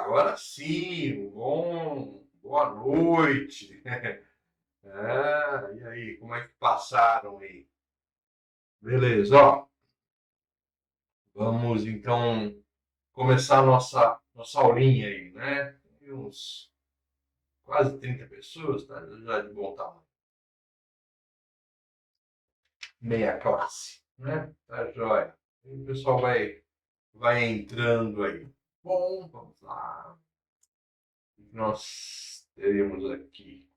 agora sim, boa noite. E aí, como é que passaram aí? Beleza, ó, vamos então começar a nossa aulinha aí, né? Tem uns quase 30 pessoas, tá? Já de bom tamanho. Meia classe, né? Tá joia. E o pessoal vai entrando aí. Bom, vamos lá. O que nós teremos aqui?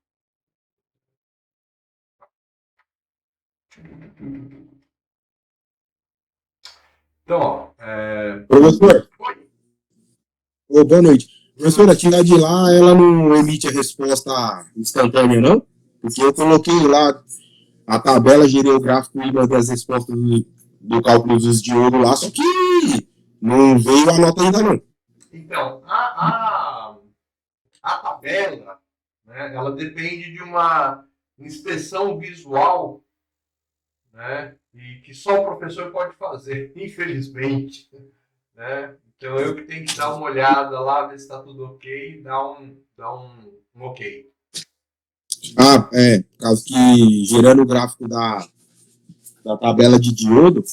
Então, ó, Professor, oi. boa noite. Professora, tirar de lá, ela não emite a resposta instantânea, não? Porque eu coloquei lá a tabela, gerei o gráfico e mandei as respostas do cálculo dos diodos lá, só que não veio a nota ainda não. Então, a tabela, né, ela depende de uma inspeção visual, né, e que só o professor pode fazer, infelizmente, né? Então eu que tenho que dar uma olhada lá, ver se está tudo ok, e dar um ok. Ah, por causa que gerando o gráfico da tabela de diodo,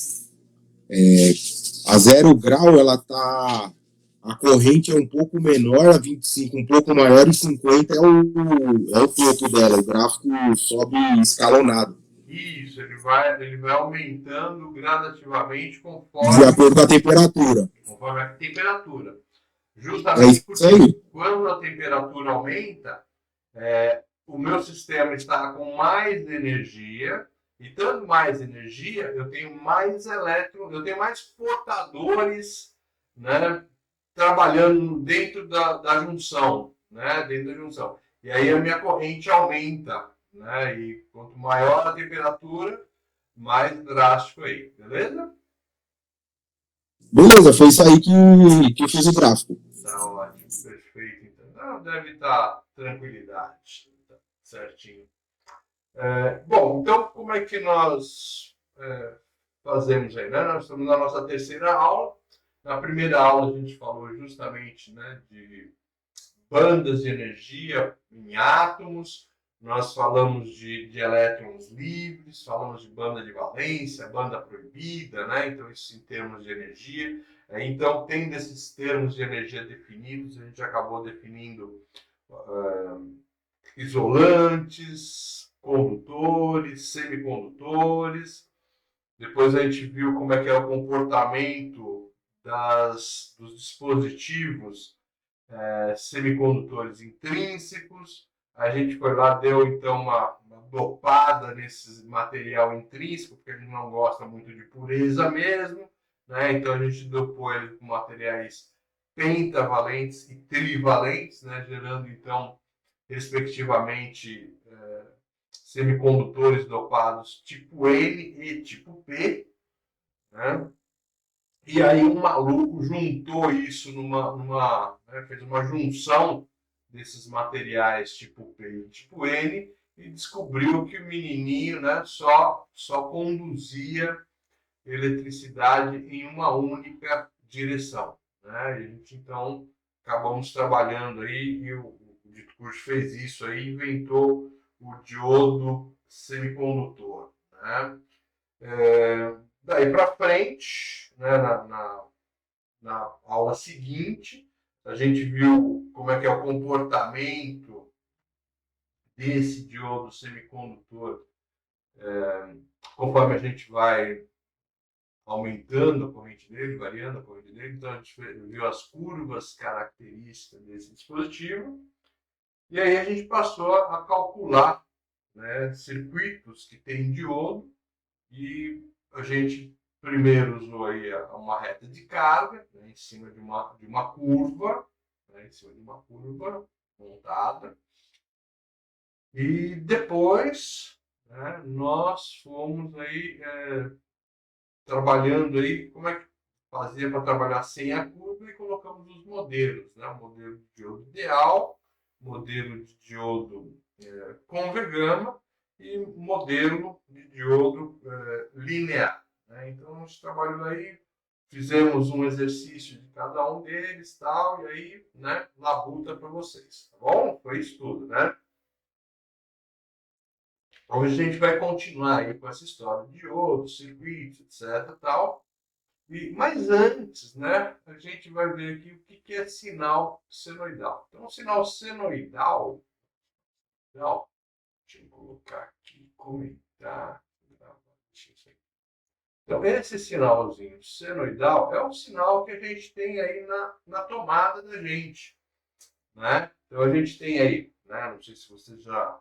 a 0 grau ela tá. A corrente é um pouco menor, a 25 um pouco maior e 50 é o topo dela. O gráfico sobe escalonado, Isso, ele vai aumentando gradativamente de conforme, acordo com a temperatura. conforme a temperatura. É Justamente isso porque aí. quando a temperatura aumenta, o meu sistema está com mais energia, e tanto mais energia, eu tenho mais elétrons, eu tenho mais portadores, né, trabalhando dentro da junção, né, dentro da junção. E aí a minha corrente aumenta, né, e quanto maior a temperatura, mais drástico aí, beleza? Beleza, foi isso aí que eu fiz o gráfico. Tá ótimo, perfeito. Então, deve estar tranquilidade, tá certinho. Bom, então como é que nós fazemos aí, né? Nós estamos na nossa terceira aula. Na primeira aula a gente falou justamente, né, de bandas de energia em átomos. Nós falamos de elétrons livres, falamos de banda de valência, banda proibida, né? Então isso em termos de energia. Então, tendo esses termos de energia definidos, a gente acabou definindo isolantes, condutores, semicondutores. Depois a gente viu como é que é o comportamento dos dispositivos semicondutores intrínsecos. A gente foi lá, deu então uma dopada nesse material intrínseco, porque a gente não gosta muito de pureza mesmo, né? Então a gente dopou ele com materiais pentavalentes e trivalentes, né? Gerando então respectivamente, semicondutores dopados tipo N e tipo P, né? E aí um maluco juntou isso né, fez uma junção desses materiais tipo P e tipo N e descobriu que o menininho, né, só conduzia eletricidade em uma única direção, né? E a gente então acabamos trabalhando aí e o Ditkush fez isso aí, inventou o diodo semicondutor, né? Daí para frente, né, na aula seguinte, a gente viu como é que é o comportamento desse diodo semicondutor conforme a gente vai aumentando a corrente dele, variando a corrente dele. Então a gente viu as curvas características desse dispositivo e aí a gente passou a calcular, né, circuitos que tem diodo e a gente primeiro usou aí uma reta de carga, né, em cima de uma curva, né, em cima de uma curva montada e depois, né, nós fomos aí trabalhando aí como é que fazia para trabalhar sem a curva e colocamos os modelos, né? O modelo de diodo ideal, modelo de diodo convegama e modelo de diodo linear, né? Então, a gente trabalhou aí fizemos um exercício de cada um deles, tal, e aí, né, labuta para vocês, tá bom? Foi isso tudo, né? Hoje a gente vai continuar aí com essa história de iodo, circuito, etc, tal. Mas antes, né, a gente vai ver aqui o que é sinal senoidal. Então, o sinal senoidal, então, deixa eu colocar aqui, comentar, então, esse sinalzinho senoidal é um sinal que a gente tem aí na tomada da gente, né? Então, a gente tem aí, né? Não sei se vocês já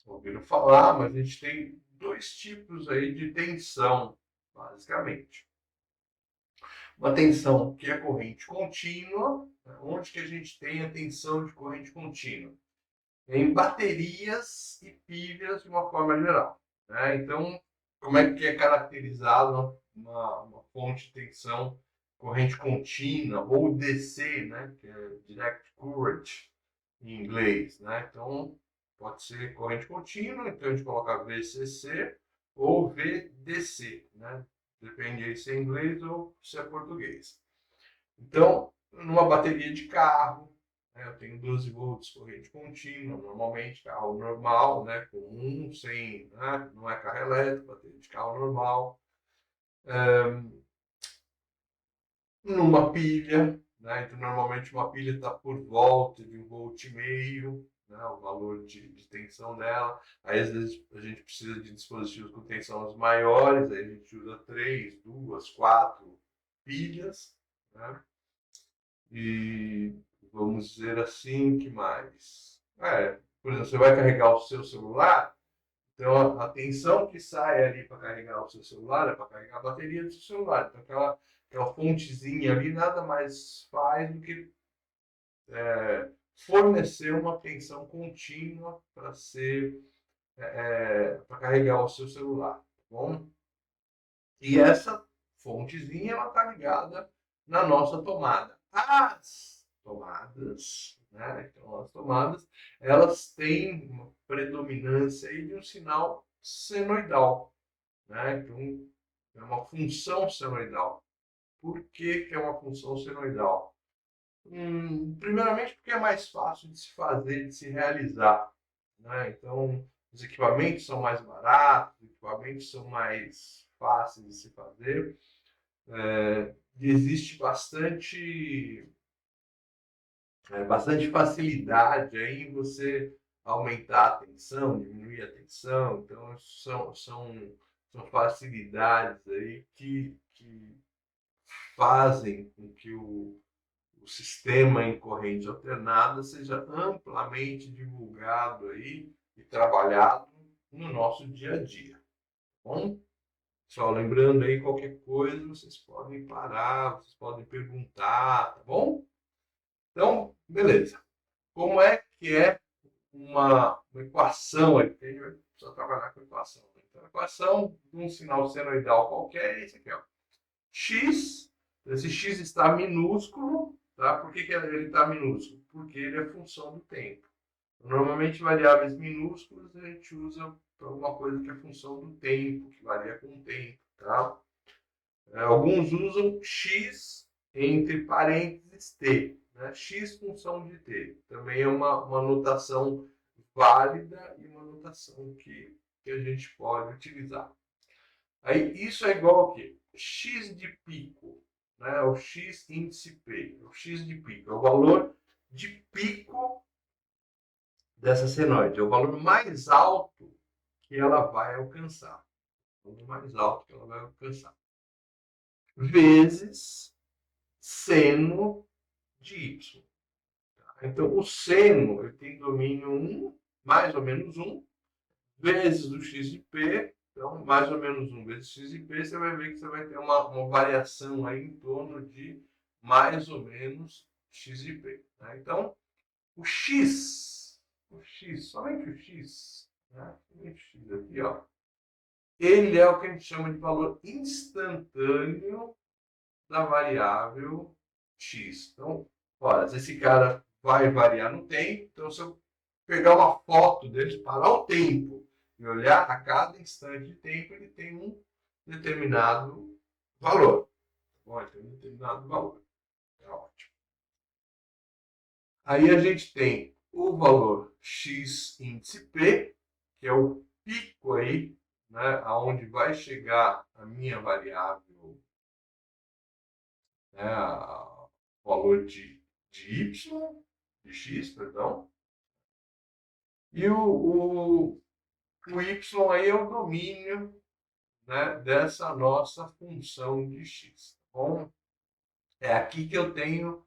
ouviram falar, mas a gente tem dois tipos aí de tensão, basicamente. Uma tensão que é corrente contínua, né? Onde que a gente tem a tensão de corrente contínua? Em baterias e pilhas de uma forma geral, né? Então, como é que é caracterizado uma fonte de tensão corrente contínua, ou DC, né? Que é Direct Current em inglês, né? Então, pode ser corrente contínua, então a gente coloca VCC ou VDC, né? Depende aí se é inglês ou se é português. Então, numa bateria de carro, né, eu tenho 12 volts corrente contínua, normalmente carro normal, né, comum, sem, né, não é carro elétrico, bateria de carro normal. Numa pilha, né, então normalmente uma pilha está por volta de 1,5 volt, né, o valor de tensão dela. Aí às vezes a gente precisa de dispositivos com tensões maiores, aí a gente usa 3, 2, 4 pilhas, né? E vamos dizer assim, que mais? Por exemplo, você vai carregar o seu celular, então a tensão que sai ali para carregar o seu celular é para carregar a bateria do seu celular. Então aquela fontezinha ali nada mais faz do que fornecer uma tensão contínua para ser para carregar o seu celular, tá bom? E essa fontezinha ela está ligada na nossa tomada. As tomadas, né? Então, as tomadas, elas têm uma predominância aí de um sinal senoidal, né? Então, é uma função senoidal. Por que é uma função senoidal? Primeiramente porque é mais fácil de se fazer, de se realizar, né? Então, os equipamentos são mais baratos, os equipamentos são mais fáceis de se fazer. Existe bastante facilidade aí em você aumentar a tensão, diminuir a tensão. Então, são facilidades aí que fazem com que o sistema em corrente alternada seja amplamente divulgado aí e trabalhado no nosso dia a dia. Tá bom? Só lembrando aí, qualquer coisa, vocês podem parar, vocês podem perguntar, tá bom? Então, beleza. Como é que é uma equação aqui? A gente vai precisar trabalhar com equação, né? Então, a equação de um sinal senoidal qualquer é esse aqui, ó. X, esse X está minúsculo, tá? Por que ele está minúsculo? Porque ele é função do tempo. Normalmente, variáveis minúsculas a gente usa para alguma coisa que é função do tempo, que varia com o tempo, tá? Alguns usam x entre parênteses t, né? X função de t. Também é uma notação válida e uma notação que a gente pode utilizar. Aí, isso é igual ao quê? X de pico, né? O x índice P. O x de pico é o valor de pico dessa senoide. É o valor mais alto que ela vai alcançar. O valor mais alto que ela vai alcançar. Vezes seno de y. Então, o seno ele tem domínio 1, mais ou menos 1, vezes o x de p. Então, mais ou menos 1 vezes x de p, você vai ver que você vai ter uma variação aí em torno de mais ou menos x de p. Né? Então, o x, somente o x, né? Somente o x aqui, ó, ele é o que a gente chama de valor instantâneo da variável x. Então, olha, esse cara vai variar no tempo, então se eu pegar uma foto dele, parar o tempo e olhar a cada instante de tempo, ele tem um determinado valor. Bom, então um determinado valor. É ótimo. Aí a gente tem o valor x índice P, que é o pico aí, né, aonde vai chegar a minha variável, né, o valor de y, de x, perdão, e o y aí é o domínio, né, dessa nossa função de x. Bom, é aqui que eu tenho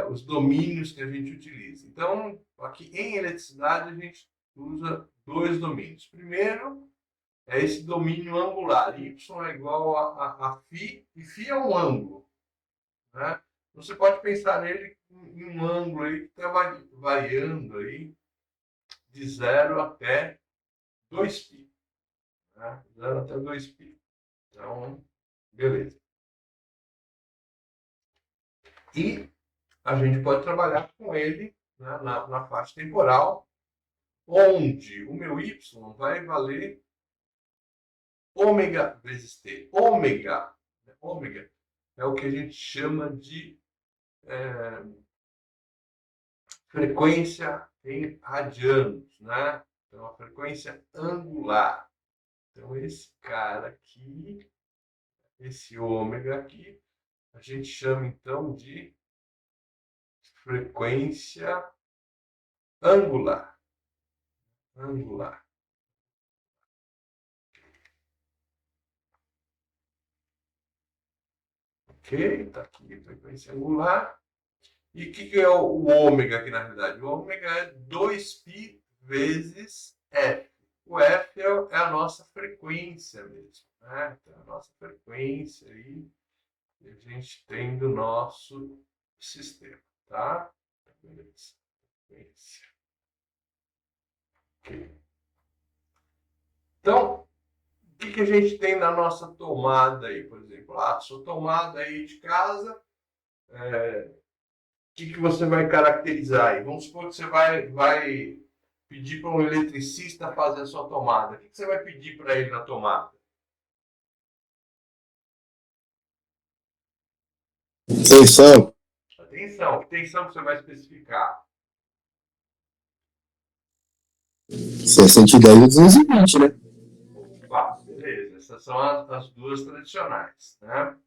os domínios que a gente utiliza. Então, aqui em eletricidade, a gente usa dois domínios. Primeiro, é esse domínio angular. Y é igual a φ, e φ é um ângulo. Né? Você pode pensar nele em um ângulo aí que está variando aí de 0 até 2π. Né? 0 até 2π. Então, beleza. E a gente pode trabalhar com ele, né, na faixa temporal, onde o meu y vai valer ômega vezes t. Ômega, né? Ômega é o que a gente chama de frequência em radianos, né? Então, a frequência angular. Então, esse cara aqui, esse ômega aqui, a gente chama então de frequência angular. Angular. Ok? Tá aqui a frequência angular. E o que é o ômega aqui na realidade? O ômega é 2π vezes F. O F é a nossa frequência mesmo. Né? Então, a nossa frequência aí que a gente tem do nosso sistema. Tá? Beleza. Frequência. Ok. Então, o que a gente tem na nossa tomada aí, por exemplo? Sua tomada aí de casa, que você vai caracterizar aí? Vamos supor que você vai pedir para um eletricista fazer a sua tomada. O que você vai pedir para ele na tomada? Tensão, Atenção, que tensão que você vai especificar? 610 e 220, né? Opa, beleza. Essas são as duas tradicionais, né?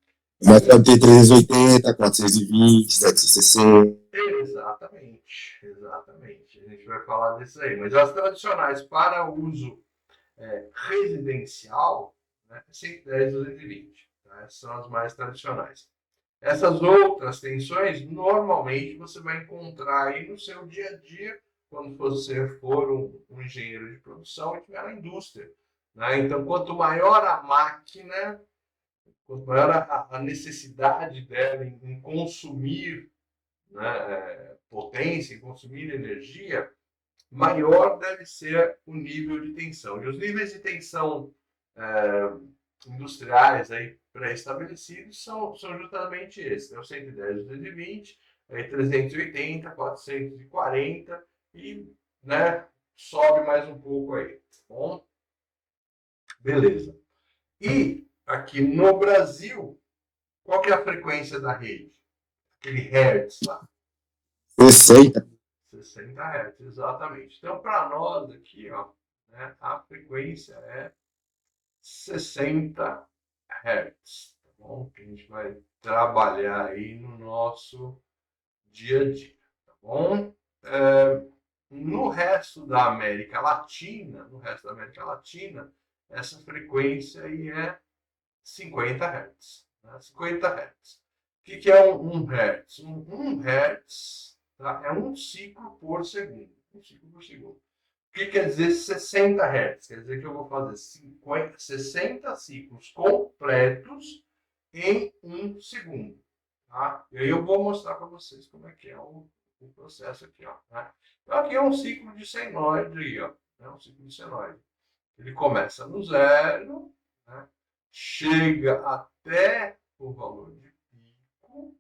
Mas pode ter 380, 420, 760. Exatamente, exatamente. A gente vai falar disso aí. Mas as tradicionais para uso residencial, né, 110 e 220. Tá? Essas são as mais tradicionais. Essas outras tensões, normalmente, você vai encontrar aí no seu dia a dia, quando você for um engenheiro de produção e estiver na indústria. Né? Então, quanto maior a máquina, quanto maior a necessidade dela em consumir, né, potência, em consumir energia, maior deve ser o nível de tensão. E os níveis de tensão industriais aí pré-estabelecidos são justamente esses, né? O 110, 220, aí 380, 440 e, né, sobe mais um pouco aí, tá bom? Beleza. E aqui no Brasil, qual que é a frequência da rede? Aquele hertz lá. 60. 60 Hz, exatamente. Então, para nós aqui, ó, né, a frequência é 60 Hz, tá bom? Que a gente vai trabalhar aí no nosso dia a dia, tá bom? No resto da América Latina, essa frequência aí é 50 Hz, né? 50 Hz. O que é um Hertz? Um Hertz, tá? É um ciclo por segundo. Um ciclo por segundo. O que quer dizer 60 Hz? Quer dizer que eu vou fazer 60 ciclos completos em um segundo. Tá? E aí eu vou mostrar para vocês como é que é o processo aqui. Ó, tá? Então aqui é um ciclo de senoide. Aí, ó, é um ciclo de senoide. Ele começa no zero, né? Chega até o valor de pico,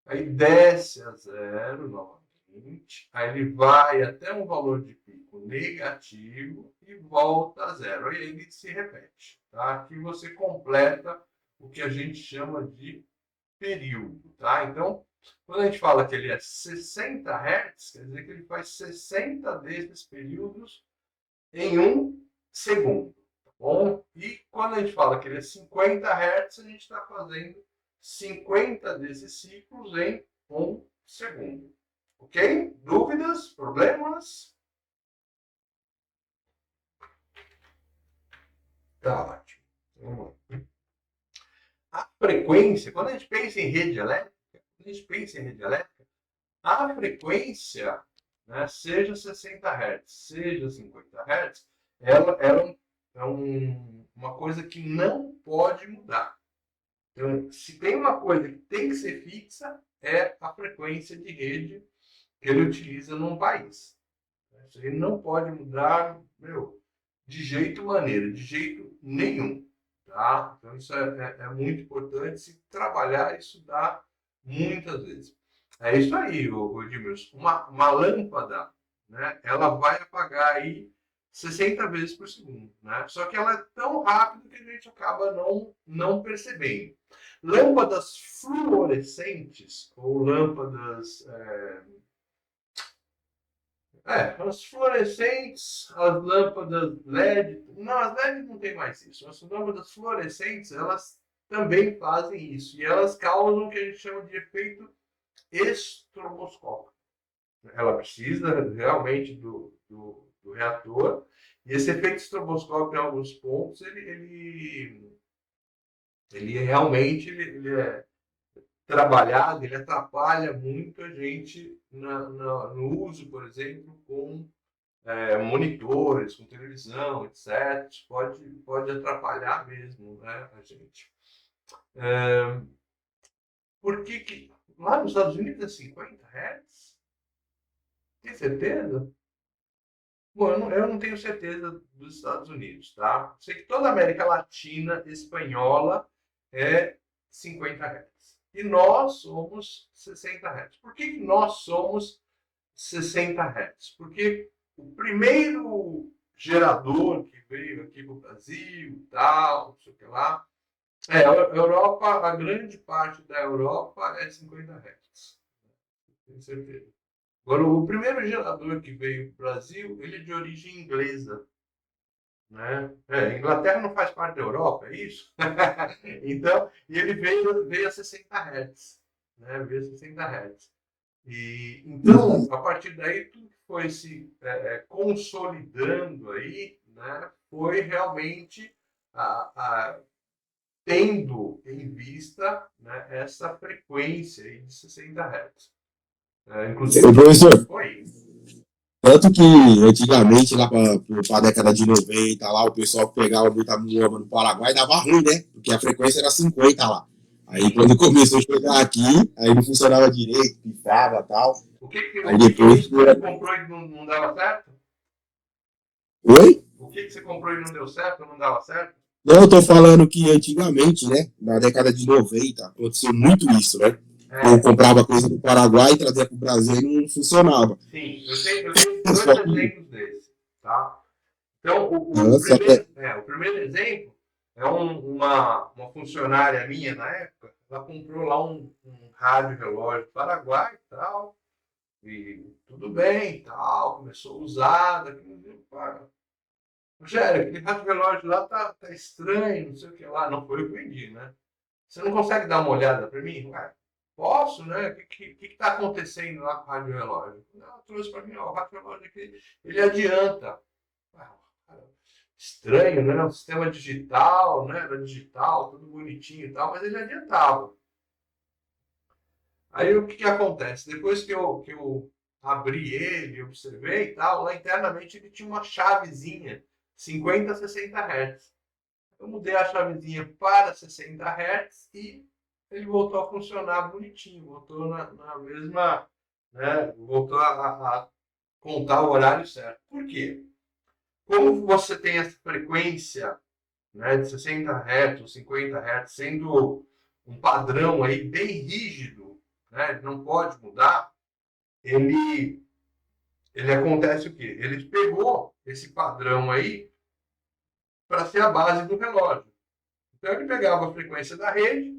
aí desce a zero novamente, aí ele vai até um valor de pico negativo e volta a zero. Aí ele se repete. Tá? Aqui você completa o que a gente chama de período, tá? Então, quando a gente fala que ele é 60 Hz, quer dizer que ele faz 60 desses períodos em um segundo, tá bom? E quando a gente fala que ele é 50 Hz, a gente está fazendo 50 desses ciclos em um segundo. Ok? Dúvidas? Problemas? Tá ótimo. Vamos lá. A frequência, quando a gente pensa em rede elétrica, a frequência, né, seja 60 Hz, seja 50 Hz, ela é uma coisa que não pode mudar. Então, se tem uma coisa que tem que ser fixa, é a frequência de rede que ele utiliza num país. Isso aí não pode mudar, de jeito maneira, de jeito nenhum. Tá? Então, isso é muito importante. Se trabalhar, estudar muitas vezes. É isso aí, Edmilson. Uma lâmpada, né, ela vai apagar aí 60 vezes por segundo. Né? Só que ela é tão rápida que a gente acaba não percebendo. Lâmpadas fluorescentes, ou lâmpadas as fluorescentes, as lâmpadas LED, não, as LED não tem mais isso. As lâmpadas fluorescentes, elas também fazem isso. E elas causam o que a gente chama de efeito estroboscópico. Ela precisa realmente do reator. E esse efeito estroboscópico, em alguns pontos, ele realmente ele é trabalhado, ele atrapalha muito a gente no uso, por exemplo, com monitores, com televisão, etc. Isso pode atrapalhar mesmo, né, a gente. Por que lá nos Estados Unidos é 50 Hz? Tem certeza? Bom, eu não tenho certeza dos Estados Unidos, tá? Sei que toda a América Latina, espanhola, é 50 Hz. E nós somos 60 Hz. Por que nós somos 60 Hz? Porque o primeiro gerador que veio aqui para o Brasil, tal, não sei o que lá, a Europa, a grande parte da Europa é 50 Hz. Tenho certeza. Agora, o primeiro gerador que veio para o Brasil, ele é de origem inglesa. Né? Inglaterra não faz parte da Europa, é isso? Então, e ele veio a 60 Hz. Né? Veio a 60 Hz. E, então, a partir daí, tudo que foi se consolidando aí, né, foi realmente tendo em vista, né, essa frequência aí de 60 Hz. Inclusive, professor, foi. tanto que antigamente, lá para a década de 90, lá, o pessoal pegava muita muamba no Paraguai e dava ruim, né? Porque a frequência era 50 lá. Aí quando começou a chegar aqui, aí não funcionava direito, pifava e tal. Aí depois. Você comprou e não dava certo? Oi? O que você comprou e não deu certo, não dava certo? Não, eu tô falando que antigamente, né? Na década de 90, aconteceu muito isso, né? Eu comprava coisa do Paraguai, trazia para o Brasil e não funcionava. Sim, eu tenho dois exemplos desses, tá? Então, o primeiro exemplo é uma funcionária minha na época, ela comprou lá um rádio relógio do Paraguai e tal, e tudo bem e tal, começou a usar, Rogério, aquele rádio relógio lá tá estranho, não sei o que lá, não foi eu que vendi, né? Você não consegue dar uma olhada para mim? Ué, posso, né? O que está acontecendo lá com o rádio relógio? Não, trouxe para mim, ó, o rádio relógio aqui, ele adianta. Estranho, né? Um sistema digital, né? Era digital, tudo bonitinho e tal, mas ele adiantava. Aí o que acontece? Depois que eu abri ele, observei e tal, lá internamente ele tinha uma chavezinha 50 a 60 Hz. Eu mudei a chavezinha para 60 Hz e ele voltou a funcionar bonitinho, voltou na mesma, né? Voltou a contar o horário certo. Por quê? Como você tem essa frequência, né, de 60 Hz ou 50 Hz sendo um padrão aí bem rígido, né, não pode mudar, ele acontece o quê? Ele pegou esse padrão aí para ser a base do relógio. Então ele pegava a frequência da rede,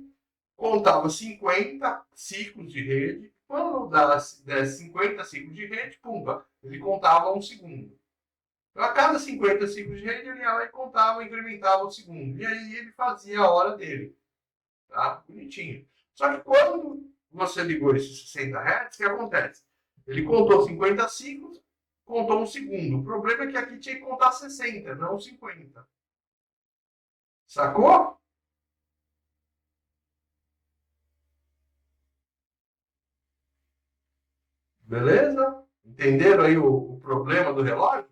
contava 50 ciclos de rede. Quando desse 50 ciclos de rede, pumba, ele contava 1 segundo. Então, a cada 50 ciclos de rede, ele ia lá e contava, incrementava 1 segundo. E aí ele fazia a hora dele. Tá? Bonitinho. Só que quando você ligou esses 60 Hz, o que acontece? Ele contou 50 ciclos, contou 1 segundo. O problema é que aqui tinha que contar 60, não 50. Sacou? Beleza? Entenderam aí o problema do relógio?